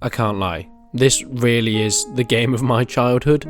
I can't lie, this really is the game of my childhood.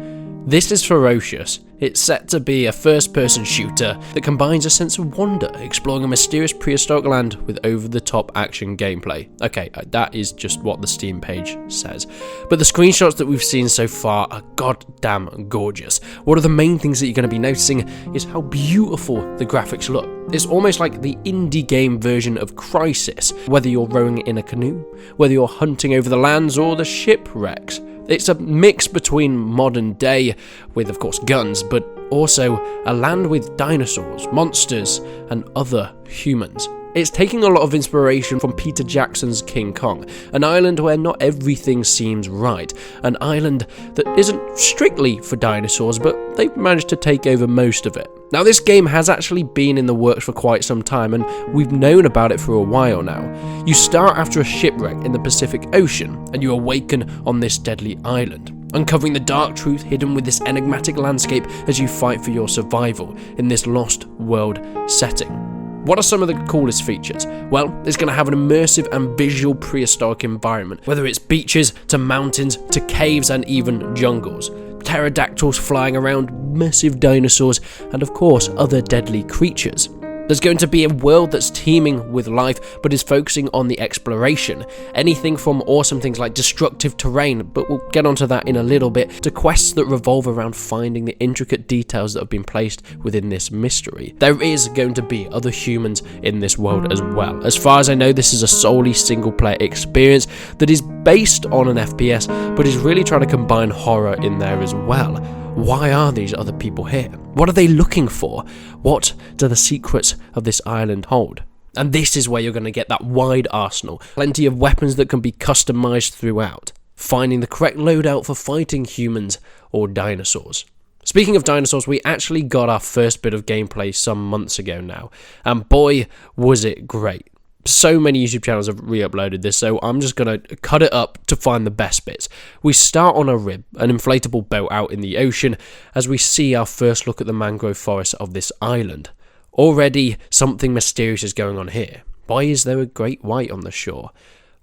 This is Ferocious. It's set to be a first-person shooter that combines a sense of wonder, exploring a mysterious prehistoric land with over-the-top action gameplay. Okay, that is just what the Steam page says. But the screenshots that we've seen so far are goddamn gorgeous. One of the main things that you're going to be noticing is how beautiful the graphics look. It's almost like the indie game version of Crisis, whether you're rowing in a canoe, whether you're hunting over the lands or the shipwrecks. It's a mix between modern day, with of course guns, but also a land with dinosaurs, monsters, and other humans. It's taking a lot of inspiration from Peter Jackson's King Kong, an island where not everything seems right, an island that isn't strictly for dinosaurs, but they've managed to take over most of it. Now, this game has actually been in the works for quite some time, and we've known about it for a while now. You start after a shipwreck in the Pacific Ocean, and you awaken on this deadly island, uncovering the dark truth hidden with this enigmatic landscape as you fight for your survival in this lost world setting. What are some of the coolest features? Well, it's going to have an immersive and visual prehistoric environment, whether it's beaches, to mountains, to caves and even jungles. Pterodactyls flying around, massive dinosaurs, and of course other deadly creatures. There's going to be a world that's teeming with life, but is focusing on the exploration. Anything from awesome things like destructive terrain, but we'll get onto that in a little bit, to quests that revolve around finding the intricate details that have been placed within this mystery. There is going to be other humans in this world as well. As far as I know, this is a solely single-player experience that is based on an FPS, but is really trying to combine horror in there as well. Why are these other people here? What are they looking for? What do the secrets of this island hold? And this is where you're going to get that wide arsenal, plenty of weapons that can be customized throughout, finding the correct loadout for fighting humans or dinosaurs. Speaking of dinosaurs, we actually got our first bit of gameplay some months ago now, and boy was it great. So many YouTube channels have re-uploaded this, so I'm just going to cut it up to find the best bits. We start on a rib, an inflatable boat out in the ocean, as we see our first look at the mangrove forest of this island. Already, something mysterious is going on here. Why is there a great white on the shore?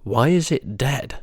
Why is it dead?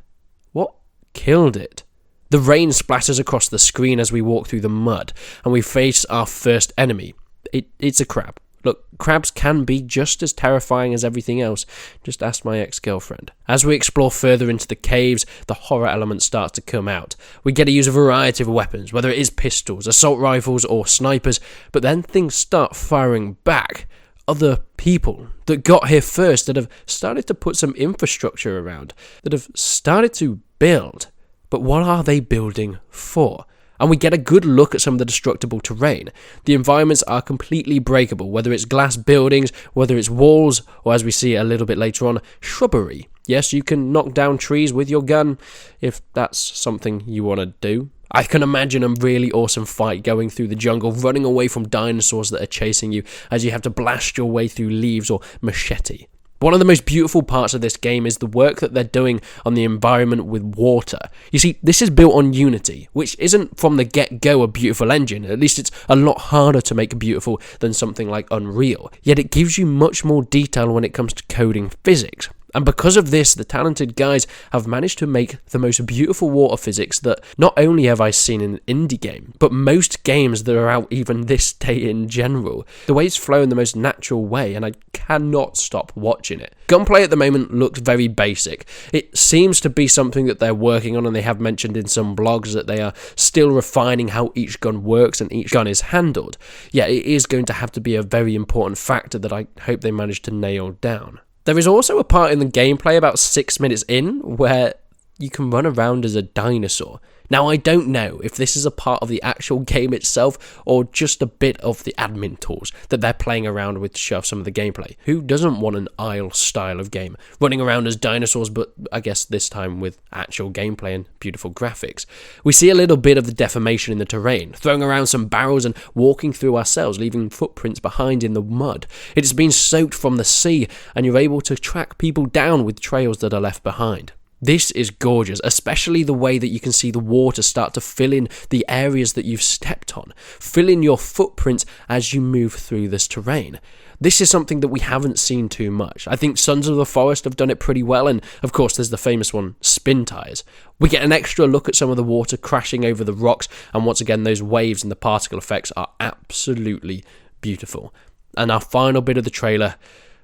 What killed it? The rain splatters across the screen as we walk through the mud, and we face our first enemy. It's a crab. Look, crabs can be just as terrifying as everything else. Just ask my ex-girlfriend. As we explore further into the caves, the horror element starts to come out. We get to use a variety of weapons, whether it is pistols, assault rifles, or snipers, but then things start firing back. Other people that got here first, that have started to put some infrastructure around, that have started to build. But what are they building for? And we get a good look at some of the destructible terrain. The environments are completely breakable, whether it's glass buildings, whether it's walls, or as we see a little bit later on, shrubbery. Yes, you can knock down trees with your gun, if that's something you want to do. I can imagine a really awesome fight going through the jungle, running away from dinosaurs that are chasing you, as you have to blast your way through leaves or machete. One of the most beautiful parts of this game is the work that they're doing on the environment with water. You see, this is built on Unity, which isn't from the get-go a beautiful engine. At least it's a lot harder to make beautiful than something like Unreal. Yet it gives you much more detail when it comes to coding physics. And because of this, the talented guys have managed to make the most beautiful water physics that not only have I seen in an indie game, but most games that are out even this day in general. The way it's flowing the most natural way, and I cannot stop watching it. Gunplay at the moment looks very basic. It seems to be something that they're working on, and they have mentioned in some blogs that they are still refining how each gun works and each gun is handled. Yeah, it is going to have to be a very important factor that I hope they manage to nail down. There is also a part in the gameplay about 6 minutes in where you can run around as a dinosaur. Now, I don't know if this is a part of the actual game itself or just a bit of the admin tools that they're playing around with to show off some of the gameplay. Who doesn't want an Isle style of game? Running around as dinosaurs, but I guess this time with actual gameplay and beautiful graphics. We see a little bit of the deformation in the terrain, throwing around some barrels and walking through ourselves, leaving footprints behind in the mud. It has been soaked from the sea, and you're able to track people down with trails that are left behind. This is gorgeous, especially the way that you can see the water start to fill in the areas that you've stepped on, fill in your footprints as you move through this terrain. This is something that we haven't seen too much. I think Sons of the Forest have done it pretty well, and of course there's the famous one, Spin Tires. We get an extra look at some of the water crashing over the rocks, and once again those waves and the particle effects are absolutely beautiful. And our final bit of the trailer,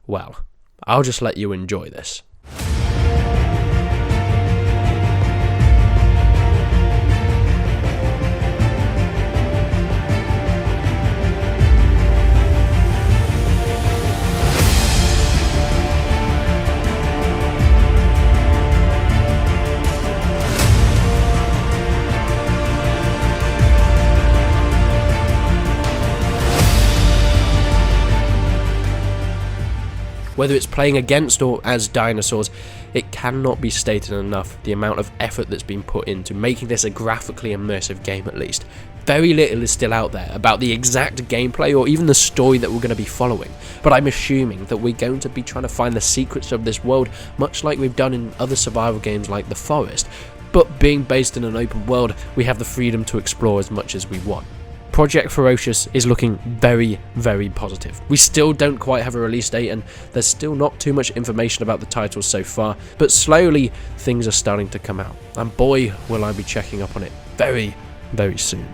well, I'll just let you enjoy this. Whether it's playing against or as dinosaurs, it cannot be stated enough the amount of effort that's been put into making this a graphically immersive game at least. Very little is still out there about the exact gameplay or even the story that we're going to be following, but I'm assuming that we're going to be trying to find the secrets of this world, much like we've done in other survival games like The Forest. But being based in an open world, we have the freedom to explore as much as we want. Project Ferocious is looking very, very positive. We still don't quite have a release date, and there's still not too much information about the title so far, but slowly things are starting to come out, and boy will I be checking up on it very, very soon.